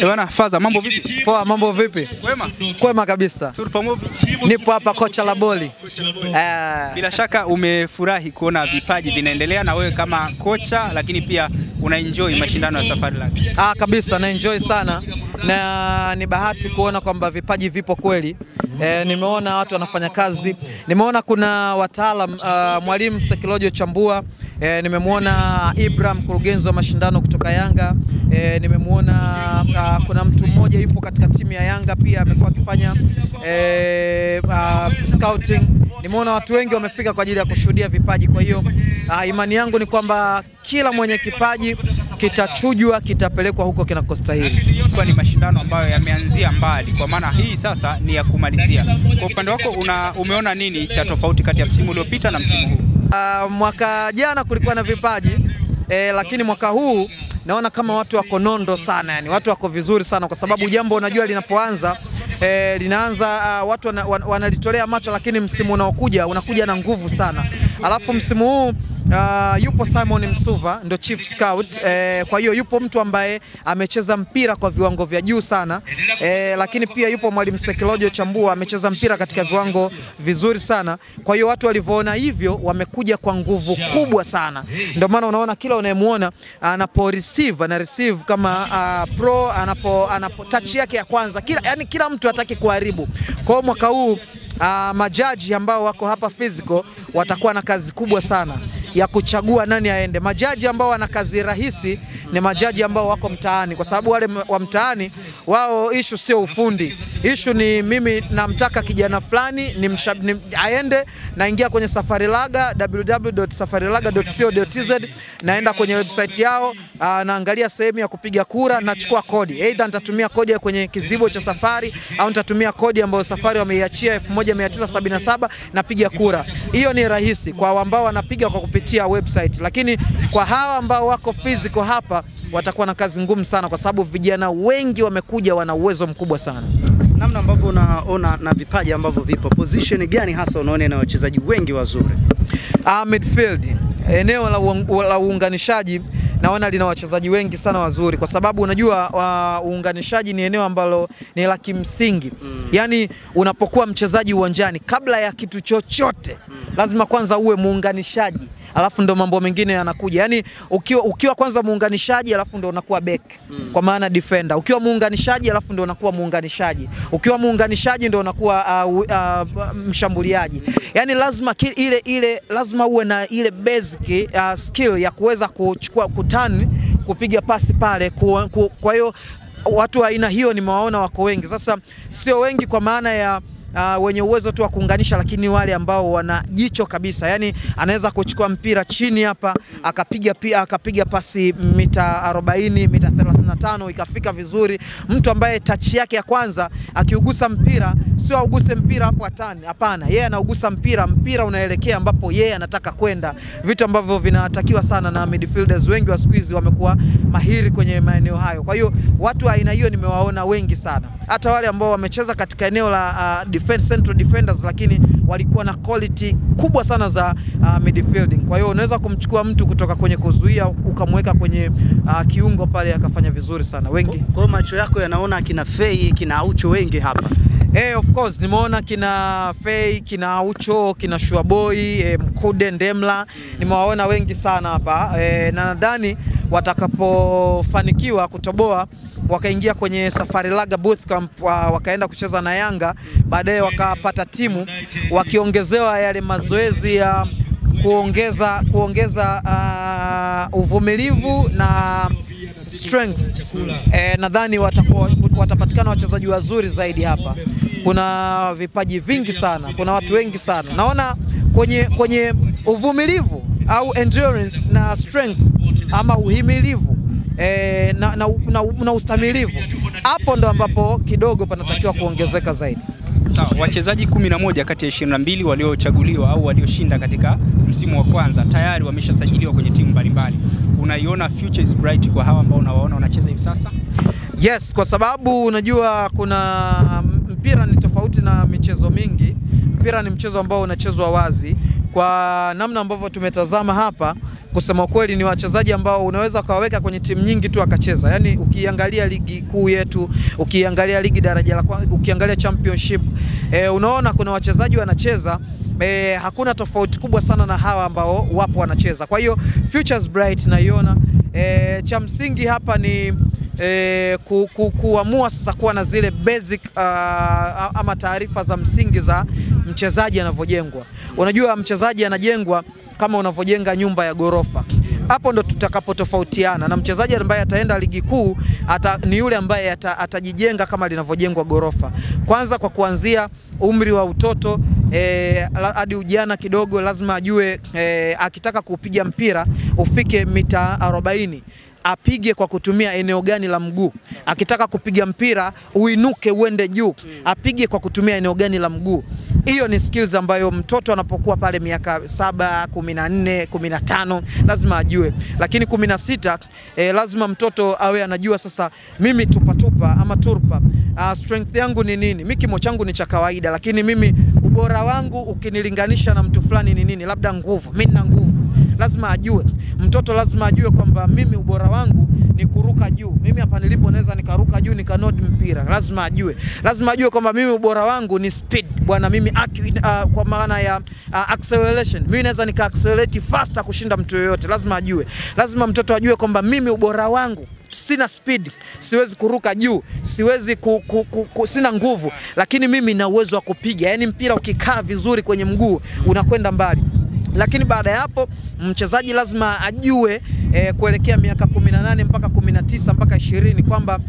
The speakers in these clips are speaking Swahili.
Bwana Faza, mambo vipi? Poa, mambo vipi? Kwema? Kwema kabisa. Nipo hapa kocha la boli. Bila shaka umefurahi kuona vipaji vinaendelea na wewe kama kocha, lakini pia unaenjoy mashindano ya Safari Laga. Kabisa na enjoy sana. Na ni bahati kuona kwamba vipaji vipo kweli. Nimeona watu wanafanya kazi. Nimeona kuna wataalam, mwalimu Sekilojo Chambua, nimemwona Ibrahim, mkurugenzi wa mashindano kutoka Yanga. Nimemwona kuna mtu mmoja yupo katika timu ya Yanga pia amekuwa akifanya scouting. Nimeona watu wengi wamefika kwa ajili ya kushuhudia vipaji. Kwa hiyo imani yangu ni kwamba kila mwenye kipaji kitachujwa, kitapelekwa huko kinakostahili. Kwa ni mashindano ambayo yameanzia mbali, kwa maana hii sasa ni ya kumalizia. Kwa upande wako umeona nini cha tofauti kati ya msimu uliopita na msimu huu? Mwaka jana kulikuwa na vipaji, lakini mwaka huu naona kama watu wako nondo sana, yani watu wako vizuri sana, kwa sababu jambo unajua linapoanza linaanza watu wanalitolea macho, lakini msimu unaokuja unakuja na nguvu sana. Alafu msimu huu yupo Simon Msuva ndo chief scout, kwa hiyo yupo mtu ambaye amecheza mpira kwa viwango vya juu sana, lakini pia yupo mwalimu Sekilojo Chambua amecheza mpira katika viwango vizuri sana. Kwa hiyo watu walivyoona hivyo wamekuja kwa nguvu kubwa sana, ndio maana unaona kila unayemuona anapo receive kama pro, anapo touch yake ya kwanza, kila mtu hataki kuharibu. Kwa hiyo mwaka huu majaji ambao wako hapa physical watakuwa na kazi kubwa sana ya kuchagua nani aende. Majaji ambao wana kazi rahisi ni majaji ambao wako mtaani, kwa sababu wale wa mtaani wao issue sio ufundi. Issue ni mimi namtaka kijana fulani ni aende, naingia kwenye Safari Laga www.safarilaga.co.tz, naenda kwenye website yao, naangalia sehemu ya kupiga kura, nachukua kodi. Either nitatumia kodi kwenye kizibo cha Safari au nitatumia kodi ambayo Safari wameiachia 1977, napiga kura. Hiyo ni rahisi kwa ambao wanapiga kwa kupitia website, lakini kwa hawa ambao wako physical hapa watakuwa na kazi ngumu sana, kwa sababu vijana wengi wamekuja wana uwezo mkubwa sana. Namna ambavyo unaona na vipaji ambavyo vipo, position gani hasa unaona na wachezaji wengi wazuri? Midfield, eneo la uunganishaji naona lina wachezaji wengi sana wazuri, kwa sababu unajua uunganishaji ni eneo ambalo ni la kimsingi. Yani unapokuwa mchezaji uwanjani, kabla ya kitu chochote lazima kwanza uwe muunganishaji, alafu ndo mambo mengine yanakuja. Yani ukiwa kwanza muunganishaji, alafu ndo unakuwa back, kwa maana defender. Ukiwa muunganishaji, alafu ndo unakuwa muunganishaji. Ukiwa muunganishaji ndo unakuwa mshambuliaji. Yani lazima lazima uwe na ile basic skill ya kuweza kuchukua kupiga pasi pale. Kwa hiyo watu wa aina hiyo nimewaona wako wengi. Sasa sio wengi kwa maana ya wenye uwezo tu wa kuunganisha, lakini wale ambao wana jicho kabisa. Yani anaweza kuchukua mpira chini hapa akapiga pasi mita 40, mita 35 ikafika vizuri. Mtu ambaye touch yake ya kwanza akiugusa mpira sio auguse mpira afu atani, hapana, yeye anaugusa mpira unaelekea ambapo yeye anataka kwenda, vitu ambavyo vinatakiwa sana na midfielders wengi wa siku hizi wamekuwa mahiri kwenye maeneo hayo. Kwa hiyo watu wa aina hiyo nimewaona wengi sana, hata wale ambao wamecheza katika eneo la central defenders, lakini walikuwa na quality kubwa sana za midfielding. Kwa hiyo unaweza kumchukua mtu kutoka kwenye kuzuia ukamweka kwenye kiungo pale akafanya vizuri sana wengi. Kwa macho yako yanaona kina Fei, kina Aucho wengi hapa? Of course nimeona kina Fei, kina Aucho, kina Shuaboy, Mkude, Ndemla, nimewaona wengi sana hapa. Na nadhani watakapofanikiwa kutoboa wakaingia kwenye Safari Laga Booth Camp, wakaenda kucheza na Yanga, baadaye wakapata timu, wakiongezewa yale mazoezi ya kuongeza uvumilivu na strength, nadhani watapatikana wachezaji wazuri zaidi hapa. Kuna vipaji vingi sana, kuna watu wengi sana. Naona kwenye uvumilivu au endurance na strength ama uhimilivu na ustamilivu, hapo ndo ambapo kidogo panatakiwa kuongezeka zaidi. Sawa, wachezaji 11 kati ya 22 waliochaguliwa au walioshinda katika msimu wa kwanza tayari wameshasajiliwa kwenye timu mbalimbali. Unaiona future is bright kwa hawa ambao unawaona wanacheza hivi sasa? Yes, kwa sababu unajua mpira ni tofauti na michezo mingi. Mpira ni mchezo ambao unachezwa wazi. kwa namna ambavyo tumetazama hapa, kusema kweli ni wachezaji ambao unaweza kawaweka kwenye timu nyingi tu akacheza. Yani ukiangalia ligi kuu yetu, ukiangalia ligi daraja la kwanza, ukiangalia championship, unaona kuna wachezaji wanacheza, hakuna tofauti kubwa sana na hawa ambao wapo wanacheza. Kwa hiyo futures bright naiona. Cha msingi hapa ni kuamua sasa kuwa na zile basic ama taarifa za msingi za mchezaji anavyojengwa. Unajua mchezaji anajengwa kama unavyojenga nyumba ya gorofa. Hapo ndo tutakapotofautiana, na mchezaji ambaye ataenda ligi kuu ni yule ambaye atajijenga kama linavyojengwa gorofa. Kwanza kwa kuanzia umri wa utoto hadi ujana kidogo, lazima ajue akitaka kupiga mpira ufike mita 40 apige kwa kutumia eneo gani la mguu. Akitaka kupiga mpira uinuke uende juu, apige kwa kutumia eneo gani la mguu. Hiyo ni skills ambayo mtoto anapokuwa pale miaka 7, 14, 15 lazima ajue. Lakini 16 lazima mtoto awe anajua sasa mimi tupa ama turpa, strength yangu ni nini? Mimi kimo changu ni cha kawaida, lakini mimi ubora wangu ukinilinganisha na mtu fulani ni nini? Labda nguvu. Mimi nina nguvu. Lazima ajue. Mtoto lazima ajue kwamba mimi ubora wangu ni kuruka juu. Mimi hapa nilipo naweza nikaruka juu nikanodi mpira. Lazima ajue. Lazima ajue kwamba mimi ubora wangu ni speed. Bwana mimi kwa maana ya acceleration. Mimi naweza nika accelerate faster kushinda mtu yoyote. Lazima ajue. Lazima mtoto ajue kwamba mimi ubora wangu sina speed, siwezi kuruka juu, siwezi sina nguvu, lakini mimi na uwezo wa kupiga. Yani mpira ukikaa vizuri kwenye mguu unakwenda mbali. Lakini baada ya hapo mchezaji lazima ajue kuelekea miaka 18 mpaka 19 mpaka 20 kwamba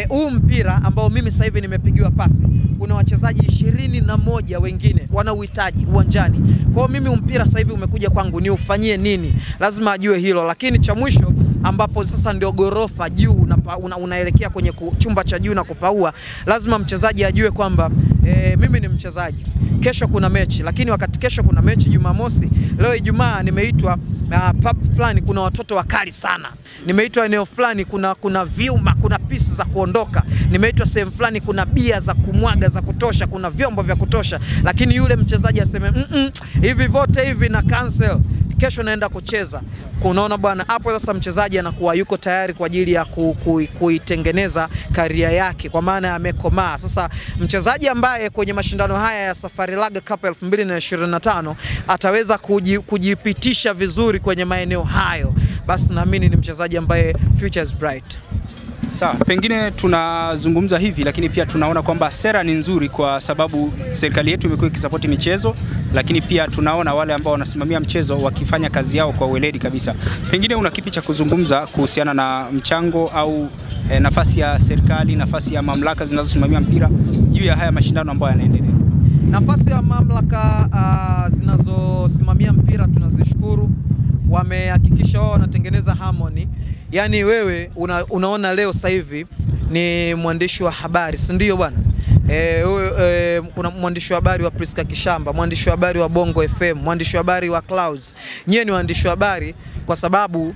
huu mpira ambao mimi sasa hivi nimepigiwa pasi, kuna wachezaji 21 wengine wanauhitaji uwanjani. Kwa hiyo mimi mpira sasa hivi umekuja kwangu, ni ufanyie nini? Lazima ajue hilo. Lakini cha mwisho ambapo sasa ndio gorofa juu unaelekea kwenye chumba cha juu na kupaua, lazima mchezaji ajue kwamba mimi ni mchezaji. Kesho kuna mechi, lakini wakati kesho kuna mechi Jumamosi, leo Ijumaa nimeitwa pub fulani, kuna watoto wakali sana. Nimeitwa eneo fulani, kuna vyuma, kuna pisi za kuondoka. Nimeitwa sehemu fulani, kuna bia za kumwaga za kutosha, kuna vyombo vya kutosha. Lakini yule mchezaji aseme hivi vote hivi na cancel, kesho naenda kucheza. Kunaona bwana, hapo sasa mchezaji anakuwa yuko tayari kwa ajili ya kuitengeneza karia yake, kwa maana amekomaa. Sasa mchezaji ambaye kwenye mashindano haya ya Safari Laga Cup 2025 ataweza kujipitisha vizuri kwenye maeneo hayo, basi naamini ni mchezaji ambaye future is bright. Sawa, pengine tunazungumza hivi, lakini pia tunaona kwamba sera ni nzuri kwa sababu serikali yetu imekuwa ikisapoti michezo, lakini pia tunaona wale ambao wanasimamia mchezo wakifanya kazi yao kwa weledi kabisa. Pengine una kipi cha kuzungumza kuhusiana na mchango au nafasi ya serikali, nafasi ya mamlaka zinazosimamia mpira juu ya haya mashindano ambayo yanaendelea? Nafasi ya mamlaka zinazosimamia mpira tunazishukuru. Wamehakikisha wao wanatengeneza harmony. Yani wewe unaona leo sasa hivi ni mwandishi wa habari, si ndio bwana? Kuna mwandishi wa habari wa Priska Kishamba, mwandishi wa habari wa Bongo FM, mwandishi wa habari wa Clouds. Nyie ni waandishi wa habari kwa sababu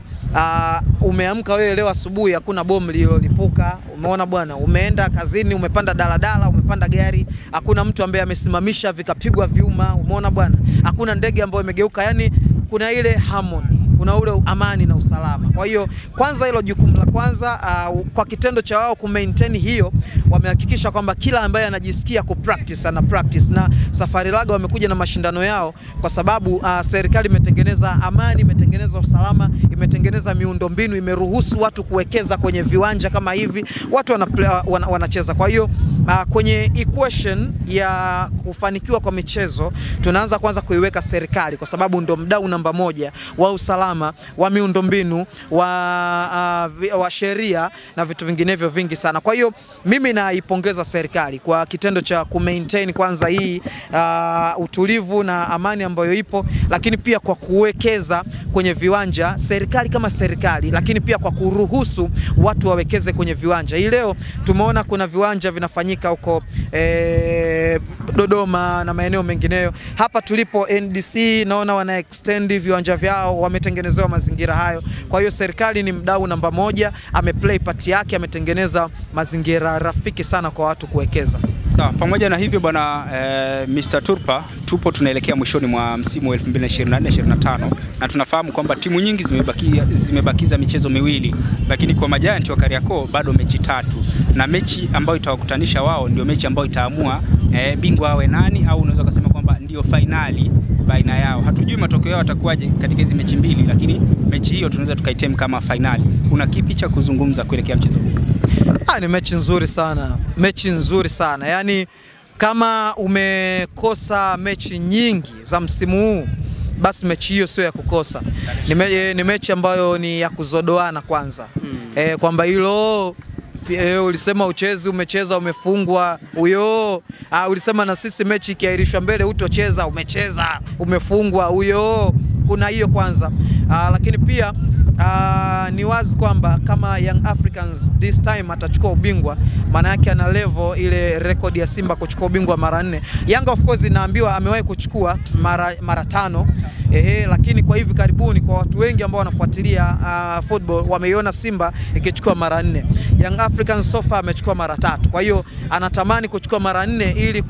umeamka wewe leo asubuhi hakuna bomu lililolipuka, umeona bwana, umeenda kazini, umepanda daladala, umepanda gari, hakuna mtu ambaye amesimamisha vikapigwa vyuma, umeona bwana, hakuna ndege ambayo imegeuka. Yani kuna ile harmony, kuna ule amani na usalama. Kwa hiyo kwanza hilo jukumu la kwanza, kwa kitendo cha wao ku-maintain hiyo, wamehakikisha kwamba kila ambaye anajisikia ku-practice ana practice. Na Safari Laga wamekuja na mashindano yao kwa sababu serikali imetengeneza amani, imetengeneza usalama, imetengeneza miundombinu, imeruhusu watu kuwekeza kwenye viwanja kama hivi, watu wanacheza. Kwa hiyo kwenye equation ya kufanikiwa kwa michezo tunaanza kwanza kuiweka serikali, kwa sababu ndo mdau namba moja wa usalama, wa miundombinu, wa sheria na vitu vinginevyo vingi sana. Kwa hiyo mimi naipongeza serikali kwa kitendo cha ku-maintain kwanza hii utulivu na amani ambayo ipo, lakini pia kwa kuwekeza kwenye viwanja, serikali kama serikali, lakini pia kwa kuruhusu watu wawekeze kwenye viwanja. Hii leo tumeona kuna viwanja vinafanyika huko Dodoma na maeneo mengineyo. Hapa tulipo NDC naona wana extend viwanja vyao, wametengenezewa mazingira hayo. Kwa hiyo serikali ni mdau namba moja, ameplay part yake, ametengeneza mazingira rafiki rafiki sana kwa watu kuwekeza. Sawa, pamoja na hivyo bwana Mr. Turpa, tupo tunaelekea mwishoni mwa msimu wa 2024-2025 na tunafahamu kwamba timu nyingi zimebakiza michezo miwili, lakini kwa Majiant wa Kariakoo bado mechi 3, na mechi ambayo itawakutanisha wao ndio mechi ambayo itaamua bingwa awe nani, au unaweza kusema kwamba ndio finali baina yao. Hatujui matokeo yao yatakuwaje katika hizi mechi mbili, lakini mechi hiyo tunaweza tukaitem kama finali. Una kipi cha kuzungumza kuelekea mchezo huu? Ni mechi nzuri sana, mechi nzuri sana. Yaani kama umekosa mechi nyingi za msimu huu, basi mechi hiyo sio ya kukosa. Ni mechi ambayo ni ya kuzodoana kwanza. Kwamba hilo ulisema uchezi, umecheza, umefungwa. Huyo ulisema na sisi mechi ikiahirishwa mbele utocheza, umecheza, umefungwa. Huyo kuna hiyo kwanza. Lakini pia ni wazi kwamba kama Young Africans this time atachukua ubingwa, maana yake ana level ile record ya Simba kuchukua ubingwa mara 4. Yanga of course inaambiwa amewahi kuchukua mara 5. Lakini kwa hivi karibuni, kwa watu wengi ambao wanafuatilia football, wameiona Simba ikichukua mara 4. Young Africans so far amechukua mara 3. Kwa hiyo anatamani kuchukua mara 4 ili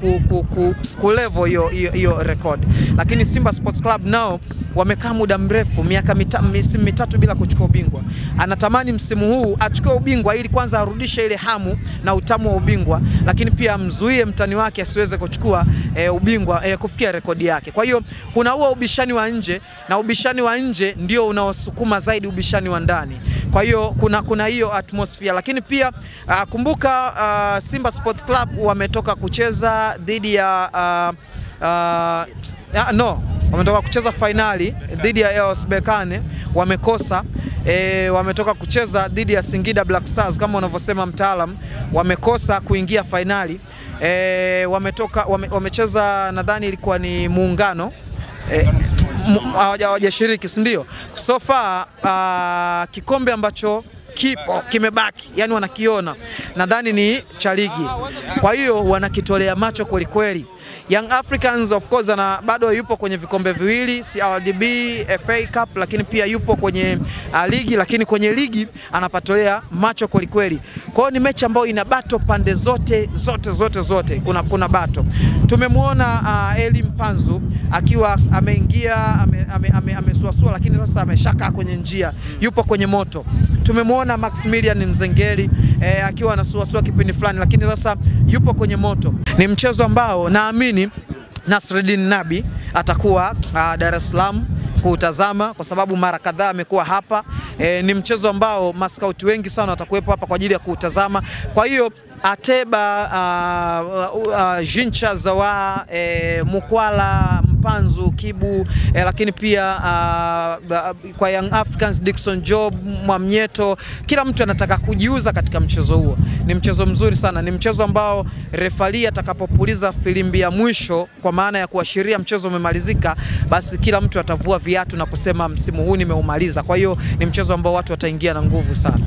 ku level hiyo record. Lakini Simba Sports Club nao wamekaa muda mrefu, miaka misimu 3 bila kuchukua ubingwa. Anatamani msimu huu achukue ubingwa ili kwanza arudishe ile hamu na utamu wa ubingwa, lakini pia mzuie mtani wake asiweze kuchukua ubingwa kufikia rekodi yake. Kwa hiyo kuna huo ubishani wa nje, na ubishani wa nje ndio unaosukuma zaidi ubishani wa ndani. Kwa hiyo kuna hiyo atmosphere, lakini pia kumbuka Simba Sports Club wametoka kucheza dhidi ya wametoka kucheza finali dhidi ya EOS Berkane, wamekosa. Wametoka kucheza dhidi ya Singida Black Stars kama wanavyosema mtaalam, wamekosa kuingia finali. Wamecheza nadhani ilikuwa ni Muungano, hawajashiriki, si ndio? So far kikombe ambacho kimebaki, yani wanakiona, nadhani ni cha ligi. Kwa hiyo wanakitolea macho kweli kweli. Young Africans of course bado yupo kwenye vikombe viwili, CRDB, FA Cup, lakini pia yupo kwenye ligi, lakini kwenye ligi anapatolea macho kweli kweli. Kwa hiyo ni mechi ambayo ina bato pande zote. Kuna bato. Tumemwona Eli Mpanzu akiwa ameingia amesuasua, lakini sasa ameshaka kwenye njia, yupo kwenye moto. Tumemwona Maximilian Mzengeli akiwa anasuasua kipindi fulani, lakini sasa yupo kwenye moto. Ni mchezo ambao naamini Nasreddine Nabi atakuwa Dar es Salaam kuutazama, kwa sababu mara kadhaa amekuwa hapa. Ni mchezo ambao maskauti wengi sana watakuwepo hapa kwa ajili ya kuutazama. Kwa hiyo Ateba, Jincha Zawa, Mukwala, Mpanzu, Kibu, lakini pia kwa Young Africans Dickson Job, Mwamnyeto, kila mtu anataka kujiuza katika mchezo huo. Ni mchezo mzuri sana, ni mchezo ambao refali atakapopuliza filimbi ya mwisho kwa maana ya kuashiria mchezo umemalizika, basi kila mtu atavua viatu na kusema msimu huu nimeumaliza. Kwa hiyo ni mchezo ambao watu wataingia na nguvu sana.